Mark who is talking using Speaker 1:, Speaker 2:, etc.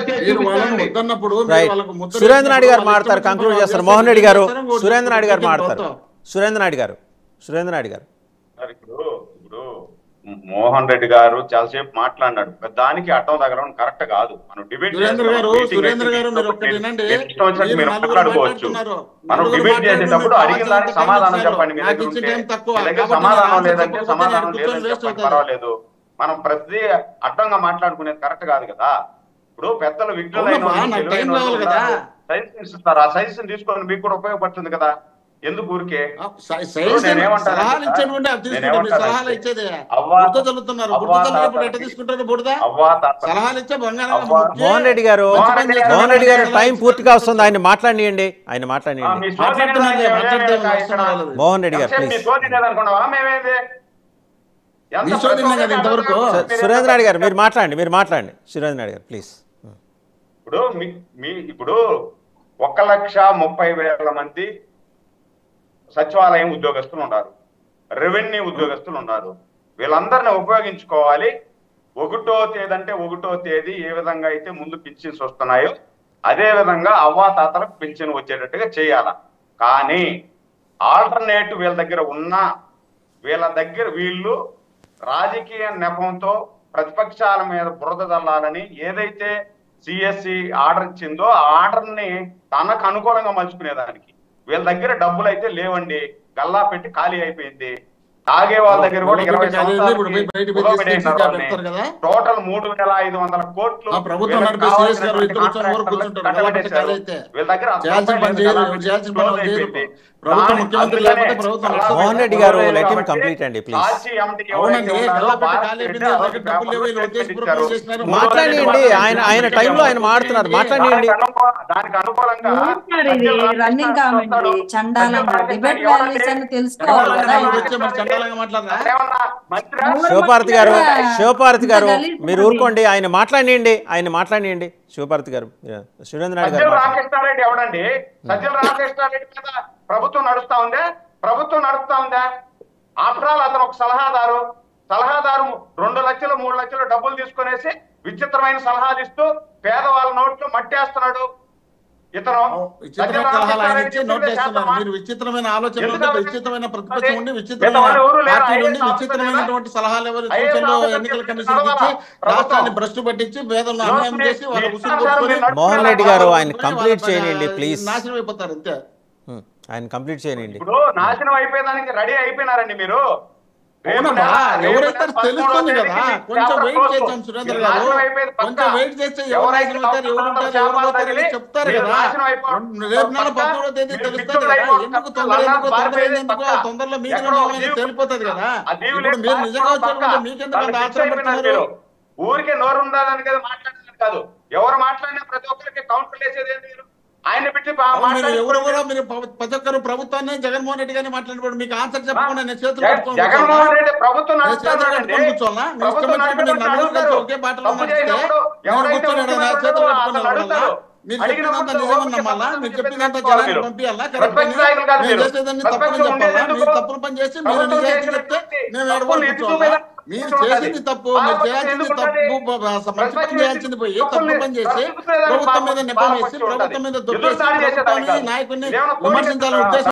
Speaker 1: చేసి
Speaker 2: మీరు వాళ్ళని
Speaker 1: చూపించండి.
Speaker 2: వద్దన్నప్పుడు మీరు
Speaker 3: రైట్.
Speaker 2: వాళ్ళకు ముద్ర
Speaker 3: సురేంద్ర నాయుడు గారు
Speaker 2: వేసినప్పుడు
Speaker 3: మాట్లాడతారు,
Speaker 2: వాళ్ళు
Speaker 3: కంక్లూడ్
Speaker 2: ఇష్టం
Speaker 3: చేస్తారు.
Speaker 2: వచ్చినప్పుడు
Speaker 3: మోహన్ రెడ్డి గారు,
Speaker 2: చేస్తారు, ఇంకోటి
Speaker 3: సురేంద్ర నాయుడు గారు
Speaker 2: ఇంకోటి
Speaker 3: మాట్లాడతారు. సురేంద్ర నాయుడు గారు, సురేంద్ర నాయుడు గారు.
Speaker 1: సార్ ఇప్పుడు మోహన్ రెడ్డి గారు చాలాసేపు మాట్లాడినాడు. దానికి అడ్డం తగలడం కరెక్ట్ కాదు. మనం డిబేట్
Speaker 2: సురేంద్ర గారు మీరు ఒక్కటి వినండి.
Speaker 1: ఇష్టం వచ్చినట్టు మీరు
Speaker 2: నలుగురు
Speaker 1: మాట్లాడుకోవచ్చు.
Speaker 2: మాట్లాడుతున్నారు.
Speaker 1: మనం
Speaker 2: నలుగురు
Speaker 1: డిబేట్
Speaker 2: మాట్లాడుకుని
Speaker 1: చేసేటప్పుడు
Speaker 2: మీకు
Speaker 1: అడిగిన దానికి
Speaker 2: కావాల్సినంత టైం
Speaker 1: సమాధానం
Speaker 2: ఇచ్చారు.
Speaker 1: చెప్పండి. మీ
Speaker 2: నాకు
Speaker 1: దగ్గర
Speaker 2: ఇచ్చే
Speaker 1: ఉంటే
Speaker 2: టైం తక్కువ.
Speaker 1: మీ దగ్గర
Speaker 2: కాబట్టి
Speaker 1: సమాధానం
Speaker 2: నేను
Speaker 1: లేదంటే
Speaker 2: ఆన్సర్
Speaker 1: సమాధానం
Speaker 2: చెప్పకపోతే
Speaker 1: లేదని
Speaker 2: నేను
Speaker 1: చెప్పండి,
Speaker 2: కూర్చొని
Speaker 1: పర్వాలేదు. మనం ప్రతి అడ్డంగా మాట్లాడుకునేది కరెక్ట్ కాదు కదా. ఇప్పుడు పెద్దలు విఘ్నులైన
Speaker 2: అవునమ్మా, నాకు టైం కావాలి కదా.
Speaker 1: సజెషన్స్ ఇస్తారు. ఆ సజెషన్ తీసుకొని మీకు కూడా ఉపయోగపడుతుంది కదా. ఎందుకు ఊరికే
Speaker 2: సలహాలు ఇచ్చేటువంటి సలహాలు ఇచ్చేది బురద చల్లుతున్నారు. బురద చల్లినప్పుడు ఎట్లా తీసుకుంటారు? బురద సలహాలు ఇచ్చే బంగారం.
Speaker 3: మోహన్ రెడ్డి గారు, మోహన్ రెడ్డి గారు టైం పూర్తిగా వస్తుంది. ఆయన మాట్లాడియండి, ఆయన మాట్లాడియండి. మోహన్ రెడ్డి గారు ప్లీజ్.
Speaker 2: ఇంతవరకు
Speaker 3: సురేంద్ర నాయుడు గారు మీరు మాట్లాడండి. సురేంద్ర నాయుడు గారు ప్లీజ్.
Speaker 1: ఇప్పుడు 1,30,000 మంది సచివాలయం ఉద్యోగస్తులు ఉన్నారు, రెవెన్యూ ఉద్యోగస్తులు ఉన్నారు. వీళ్ళందరినీ ఉపయోగించుకోవాలి. 1వ తేదీ అంటే 1వ తేదీ ఏ విధంగా అయితే ముందు పింఛన్స్ వస్తున్నాయో అదే విధంగా అవ్వాతాతలకు పింఛన్ వచ్చేటట్టుగా చేయాల. కానీ ఆల్టర్నేటివ్ వీళ్ళ దగ్గర వీళ్ళు రాజకీయ నెపంతో ప్రతిపక్షాల మీద బురద చల్లాలని ఏదైతే సిఎస్సి ఆర్డర్ ఇచ్చిందో ఆ ఆర్డర్ని తనకు అనుకూలంగా మలుచుకునేదానికి వీళ్ళ దగ్గర డబ్బులు అయితే లేవండి. గల్లా పెట్టి ఖాళీ అయిపోయింది. తాగే వాళ్ళ దగ్గర కూడా 20 సంవత్సరాలు టోటల్ 3,500 కోట్లు వీళ్ళ దగ్గర
Speaker 3: మోహన్ రెడ్డి గారు లెట్ హిమ్ కంప్లీట్ అండి ప్లీజ్. మాట్లాడండి, ఆయన టైంలో ఆయన మాట్లాడుతున్నారు, మాట్లాడండి.
Speaker 1: దానికి అనుకూలంగా
Speaker 4: రన్నింగ్ కామెంటరీ చండాలంగా డిబేట్ వాల్యూస్ తెలుసుకోవాలి కదా.
Speaker 3: శివపార్వతి గారు మీరు ఊరుకోండి, ఆయన మాట్లాడియండి. శివపార్వతి గారు, సురేంద్ర నాయుడు గారు.
Speaker 1: రామకృష్ణారెడ్డి ఎవడండి? సజ్జల రామకృష్ణారెడ్డి మీద ప్రభుత్వం నడుస్తా ఉందా? ఆఫ్టర్ ఆల్ అతను ఒక సలహాదారు 2 లక్షలు 3 లక్షలు డబ్బులు తీసుకునేసి విచిత్రమైన సలహాలు ఇస్తూ పేదవాళ్ళ నోట్లు మట్టేస్తున్నాడు.
Speaker 2: విచిత్రమైన ఆలోచన, విచిత్రమైన ప్రతిపక్షం ఉండి, విచిత్రమైన పార్టీ నుండి విచిత్రమైనటువంటి సలహాలు ఎవరు సూచనలు ఎన్నికల కమిషన్ ఇచ్చి రాష్ట్రాన్ని భ్రష్టు పట్టించి పేదలను అన్యాయం చేసి వాళ్ళ ఉసురు
Speaker 3: మోహన్ రెడ్డి గారు ఆయన కంప్లీట్ చేయండి ప్లీజ్.
Speaker 2: నాశనం అయిపోతారు అంతే.
Speaker 3: ఆయన కంప్లీట్ చేయండి.
Speaker 1: ఇప్పుడు నాశనం అయిపోయేదానికి రెడీ అయిపోయినారండి మీరు.
Speaker 2: ఎవరైతే తెలుస్తుంది కదా. కొంచెం వెయిట్ చేద్దాం సురేంద్ర గారు, కొంచెం వెయిట్ చేస్తే ఎవరు నాశనం అవుతారు, ఎవరు ఉంటారు, ఎవరు పోతారు చెప్తారు కదా. రేపు నెల 19వ తేదీ తెలుస్తుంది కదా. ఎందుకు తొందరలో మీకు తెలిపోతుంది కదా. ఇప్పుడు మీరు నిజంగా వచ్చారంటే మీకెందుకు అంత ఆశ్చర్యపడుతున్నారు?
Speaker 1: ఊరికే నోరు ఉండాలని కదా మాట్లాడేది కాదు. ఎవరు మాట్లాడినా ప్రతి ఒక్కరికి కౌంటర్ వేసేది మీరు. ఆయన పెట్టి
Speaker 2: ఎవరు కూడా మీరు ప్రతి ఒక్కరు ప్రభుత్వాన్ని జగన్మోహన్ రెడ్డి గారిని మాట్లాడినప్పుడు మీకు ఆన్సర్ చెప్పకుండా నేను చేతులు
Speaker 1: జగన్మోహన్ రెడ్డి ప్రభుత్వం
Speaker 2: కూర్చోవాలా? ఒకే బాటలో మీరు చెప్పినంత నిజమని నమ్మాలా? మీరు చెప్పినంత జనాన్ని పంపించాలా? నేను చేసేదాన్ని తప్పని చెప్పాలా? మీరు తప్పులు పని చేసి మీరు నిజాయితీ చెప్తే మేము ఏడవాలి కూర్చోవాలా? మీరు చేసింది తప్పు, మీరు చేయాల్సింది తప్పు, మంచి పని చేయాల్సింది పోయి తప్పు పని చేసి ప్రభుత్వం మీద నెపం వేసి ప్రభుత్వం మీద దుర్గేసి ప్రభుత్వాన్ని నాయకుడిని విమర్శించాలనే ఉద్దేశం